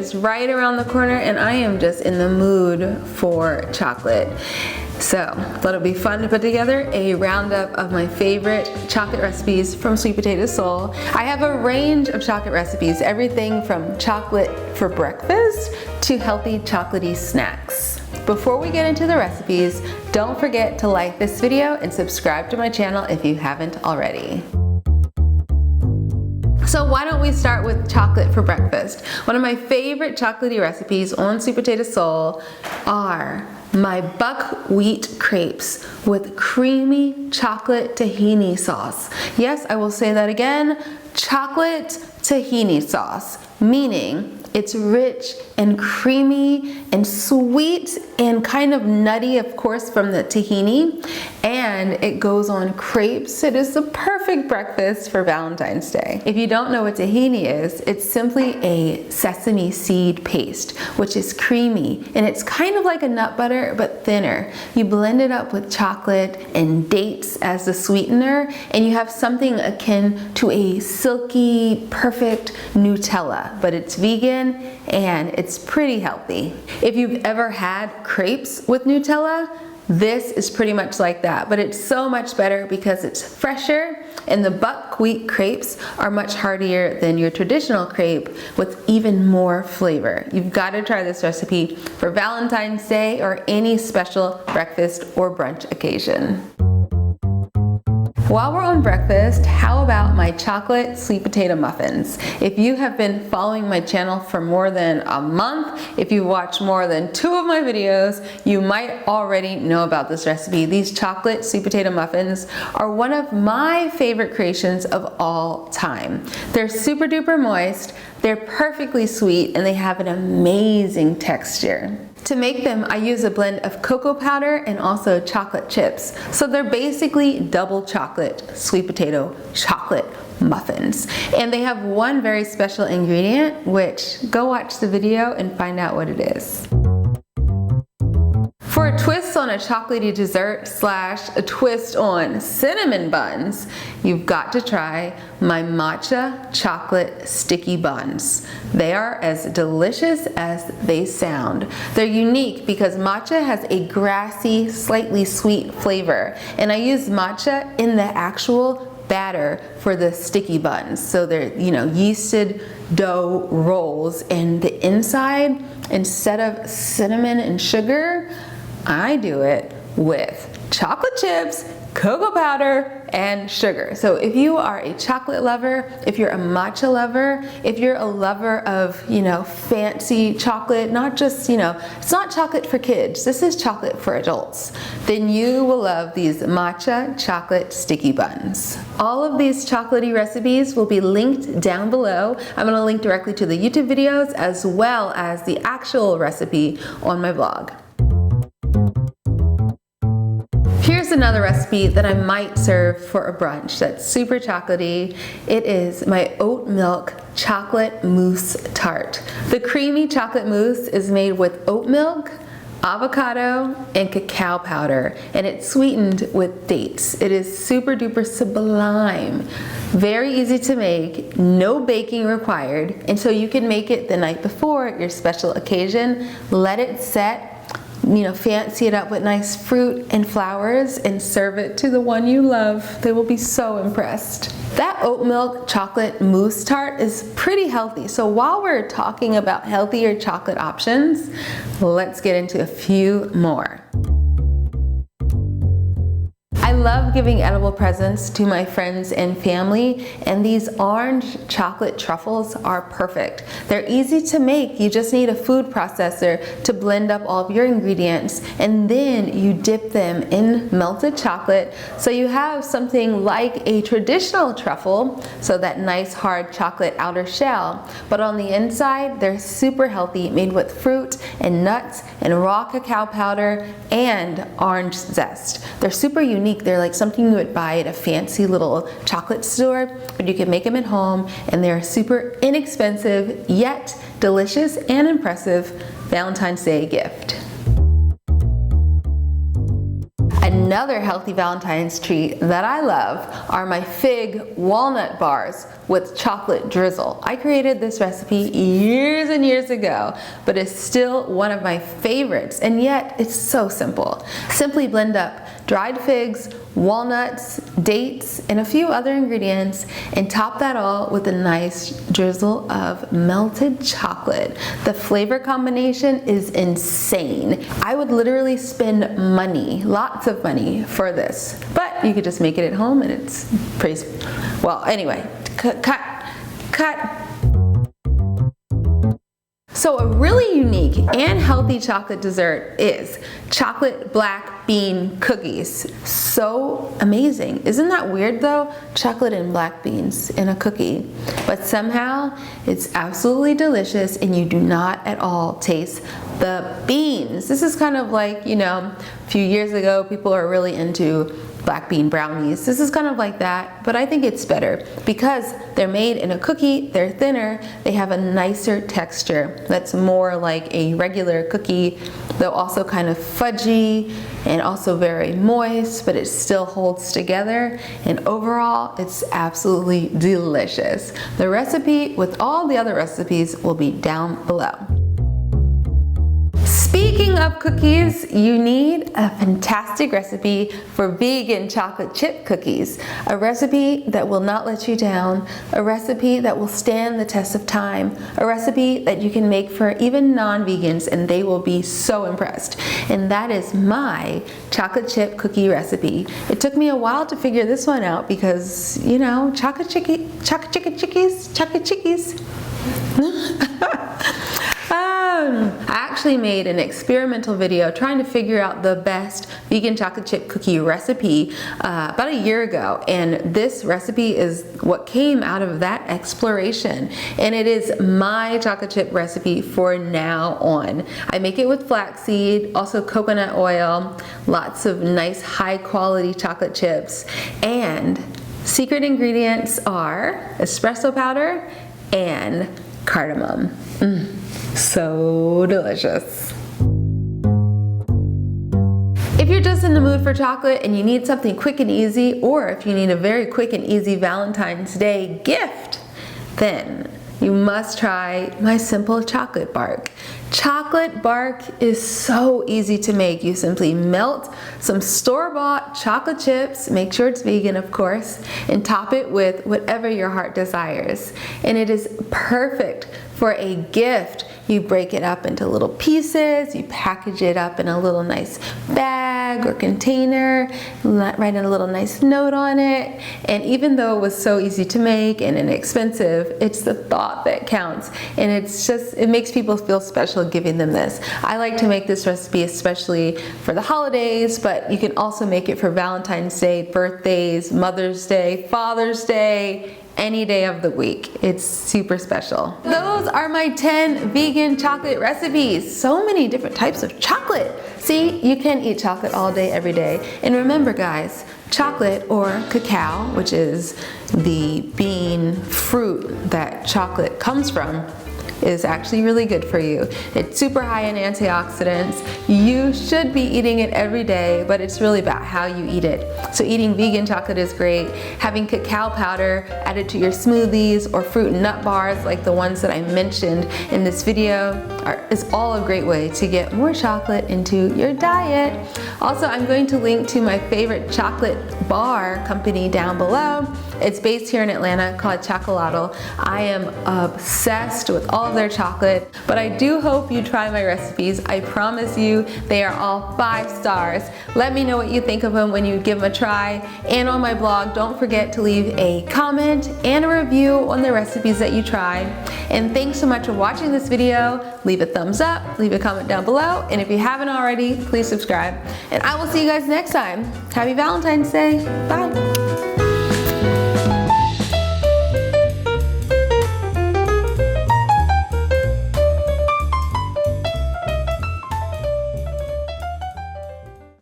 is right around the corner and I am just in the mood for chocolate. So, thought it'd be fun to put together a roundup of my favorite chocolate recipes from Sweet Potato Soul. I have a range of chocolate recipes, everything from chocolate for breakfast to healthy chocolatey snacks. Before we get into the recipes, don't forget to like this video and subscribe to my channel if you haven't already. So why don't we start with chocolate for breakfast? One of my favorite chocolatey recipes on Sweet Potato Soul are my buckwheat crepes with creamy chocolate tahini sauce. Yes, I will say that again, chocolate tahini sauce, meaning it's rich and creamy and sweet and kind of nutty, of course, from the tahini, and it goes on crepes. It is the perfect breakfast for Valentine's Day. If you don't know what tahini is, it's simply a sesame seed paste, which is creamy, and it's kind of like a nut butter, but thinner. You blend it up with chocolate and dates as the sweetener, and you have something akin to a silky, perfect Nutella, but it's vegan and it's pretty healthy. If you've ever had crepes with Nutella, this is pretty much like that, but it's so much better because it's fresher, and the buckwheat crepes are much heartier than your traditional crepe with even more flavor. You've got to try this recipe for Valentine's Day or any special breakfast or brunch occasion. While we're on breakfast, how about my chocolate sweet potato muffins? If you have been following my channel for more than a month, if you watch more than 2 of my videos, you might already know about this recipe. These chocolate sweet potato muffins are one of my favorite creations of all time. They're super duper moist, they're perfectly sweet, and they have an amazing texture. To make them, I use a blend of cocoa powder and also chocolate chips. So they're basically double chocolate sweet potato chocolate muffins. And they have one very special ingredient, which go watch the video and find out what it is. For a twist on a chocolatey dessert / a twist on cinnamon buns, you've got to try my matcha chocolate sticky buns. They are as delicious as they sound. They're unique because matcha has a grassy, slightly sweet flavor, and I use matcha in the actual batter for the sticky buns. So they're, yeasted dough rolls, and the inside, instead of cinnamon and sugar, I do it with chocolate chips, cocoa powder, and sugar. So if you are a chocolate lover, if you're a matcha lover, if you're a lover of, fancy chocolate, not just, it's not chocolate for kids, this is chocolate for adults, then you will love these matcha chocolate sticky buns. All of these chocolatey recipes will be linked down below. I'm going to link directly to the YouTube videos as well as the actual recipe on my blog. Here's another recipe that I might serve for a brunch that's super chocolatey. It is my oat milk chocolate mousse tart. The creamy chocolate mousse is made with oat milk, avocado, and cacao powder, and it's sweetened with dates. It is super duper sublime. Very easy to make, no baking required, and so you can make it the night before your special occasion, let it set, fancy it up with nice fruit and flowers, and serve it to the one you love. They will be so impressed. That oat milk chocolate mousse tart is pretty healthy. So while we're talking about healthier chocolate options, let's get into a few more. I love giving edible presents to my friends and family, and these orange chocolate truffles are perfect. They're easy to make. You just need a food processor to blend up all of your ingredients, and then you dip them in melted chocolate so you have something like a traditional truffle, so that nice hard chocolate outer shell, but on the inside they're super healthy, made with fruit and nuts and raw cacao powder and orange zest. They're super unique. They're like something you would buy at a fancy little chocolate store, but you can make them at home, and they're super inexpensive yet delicious and impressive Valentine's Day gift. Another healthy Valentine's treat that I love are my fig walnut bars with chocolate drizzle. I created this recipe years and years ago, but it's still one of my favorites, and yet it's so simple. Simply blend up dried figs, walnuts, dates, and a few other ingredients, and top that all with a nice drizzle of melted chocolate. The flavor combination is insane. I would literally spend money, lots of money for this, but you could just make it at home and it's pretty, well, anyway, cut. So a really unique and healthy chocolate dessert is chocolate black bean cookies. So amazing. Isn't that weird though? Chocolate and black beans in a cookie. But somehow it's absolutely delicious and you do not at all taste the beans. This is kind of like, you know, a few years ago people are really into black bean brownies. This is kind of like that, but I think it's better because they're made in a cookie, they're thinner, they have a nicer texture that's more like a regular cookie. They're also kind of fudgy and also very moist, but it still holds together, and overall it's absolutely delicious. The recipe with all the other recipes will be down below. Speaking of cookies, you need a fantastic recipe for vegan chocolate chip cookies. A recipe that will not let you down, a recipe that will stand the test of time, a recipe that you can make for even non-vegans and they will be so impressed. And that is my chocolate chip cookie recipe. It took me a while to figure this one out because, you know, chocolate chickies. I actually made an experimental video trying to figure out the best vegan chocolate chip cookie recipe about a year ago, and this recipe is what came out of that exploration, and it is my chocolate chip recipe for now on. I make it with flaxseed, also coconut oil, lots of nice high quality chocolate chips, and secret ingredients are espresso powder and cardamom. So delicious. If you're just in the mood for chocolate and you need something quick and easy, or if you need a very quick and easy Valentine's Day gift, then you must try my simple chocolate bark. Chocolate bark is so easy to make. You simply melt some store-bought chocolate chips, make sure it's vegan of course, and top it with whatever your heart desires. And it is perfect for a gift. You break it up into little pieces, you package it up in a little nice bag or container, write a little nice note on it, and even though it was so easy to make and inexpensive, it's the thought that counts, and it makes people feel special giving them this. I like to make this recipe especially for the holidays, but you can also make it for Valentine's Day, birthdays, Mother's Day, Father's Day, any day of the week. It's super special. Those are my 10 vegan chocolate recipes. So many different types of chocolate. See, you can eat chocolate all day, every day. And remember guys, chocolate or cacao, which is the bean fruit that chocolate comes from, is actually really good for you. It's super high in antioxidants. You should be eating it every day, but it's really about how you eat it. So eating vegan chocolate is great. Having cacao powder added to your smoothies or fruit and nut bars like the ones that I mentioned in this video is all a great way to get more chocolate into your diet. Also, I'm going to link to my favorite chocolate bar company down below. It's based here in Atlanta, called Chocolato. I am obsessed with all of their chocolate, but I do hope you try my recipes. I promise you they are all 5 stars. Let me know what you think of them when you give them a try. And on my blog, don't forget to leave a comment and a review on the recipes that you try. And thanks so much for watching this video. Leave a thumbs up, leave a comment down below, and if you haven't already, please subscribe. And I will see you guys next time. Happy Valentine's Day. Bye.